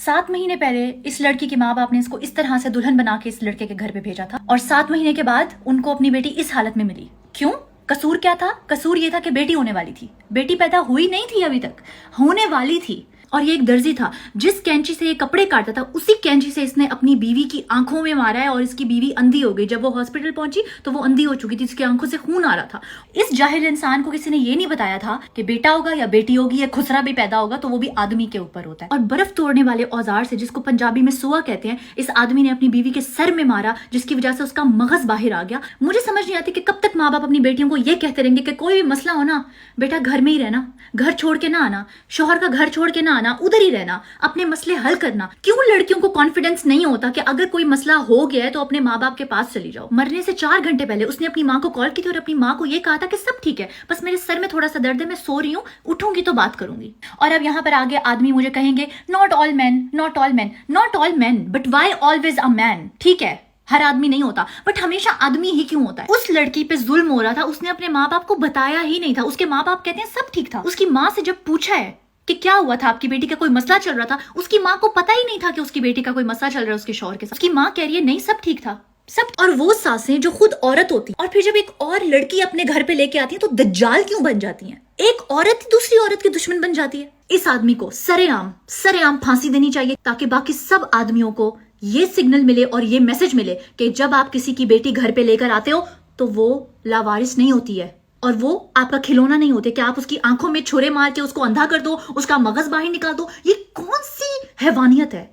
7 महीने पहले इस लड़की के माँ बाप ने इसको इस तरह से दुल्हन बना के इस लड़के के घर पे भेजा था और 7 महीने के बाद उनको अपनी बेटी इस हालत में मिली। क्यों? कसूर क्या था? कसूर ये था कि बेटी होने वाली थी। बेटी पैदा हुई नहीं थी, अभी तक होने वाली थी। और ये एक दर्जी था, जिस कैंची से ये कपड़े काटता था उसी कैंची से इसने अपनी बीवी की आंखों में मारा है और इसकी बीवी अंधी हो गई। जब वो हॉस्पिटल पहुंची तो वो अंधी हो चुकी थी, इसकी आंखों से खून आ रहा था। इस जाहिल इंसान को किसी ने ये नहीं बताया था कि बेटा होगा या बेटी होगी या खुसरा भी पैदा होगा तो वो भी आदमी के ऊपर होता है। और बर्फ तोड़ने वाले औजार से, जिसको पंजाबी में सुआ कहते हैं, इस आदमी ने अपनी बीवी के सर में मारा, जिसकी वजह से उसका मगज बाहर आ गया। मुझे समझ नहीं आती कि कब तक माँ बाप अपनी बेटियों को ये कहते रहेंगे कि कोई भी मसला हो ना बेटा घर में ही रहना, घर छोड़ के ना आना, शोहर का घर छोड़ के ना आना, उधर ही रहना, अपने मसले हल करना। क्यों लड़कियों को कॉन्फिडेंस नहीं होता कि अगर कोई मसला हो गया है तो अपने माँ बाप के पास चली जाओ। मरने से 4 घंटे पहले उसने अपनी माँ को कॉल की थी और अपनी माँ को यह कहा था कि सब ठीक है, बस मेरे सर में थोड़ा सा दर्द है, मैं सो रही हूँ, उठूंगी तो बात करूंगी। और अब यहाँ पर आगे आदमी मुझे कहेंगे not all man, not all man, not all man, but why always a man. ठीक है, हर आदमी नहीं होता, बट हमेशा आदमी ही क्यों होता है? उस लड़की पे जुल्म हो रहा था, उसने अपने माँ बाप को बताया ही नहीं था। उसके माँ बाप कहते हैं सब ठीक था। उसकी माँ से जब पूछा है कि क्या हुआ था, आपकी बेटी का कोई मसला चल रहा था, उसकी माँ को पता ही नहीं था कि उसकी बेटी का कोई मसला चल रहा है उसके शौहर के साथ। उसकी माँ कह रही है नहीं सब ठीक था, सब। और वो सासें जो खुद औरत होती और फिर जब एक और लड़की अपने घर पे लेके आती है तो दज्जाल क्यों बन जाती है? एक औरत दूसरी औरत की दुश्मन बन जाती है। इस आदमी को सरेआम फांसी देनी चाहिए, ताकि बाकी सब आदमियों को ये सिग्नल मिले और ये मैसेज मिले कि जब आप किसी की बेटी घर पे लेकर आते हो तो वो लावारिस नहीं होती है और वो आपका खिलौना नहीं होते कि आप उसकी आंखों में छुरे मार के उसको अंधा कर दो, उसका मगज बाहर निकाल दो। ये कौन सी हैवानियत है?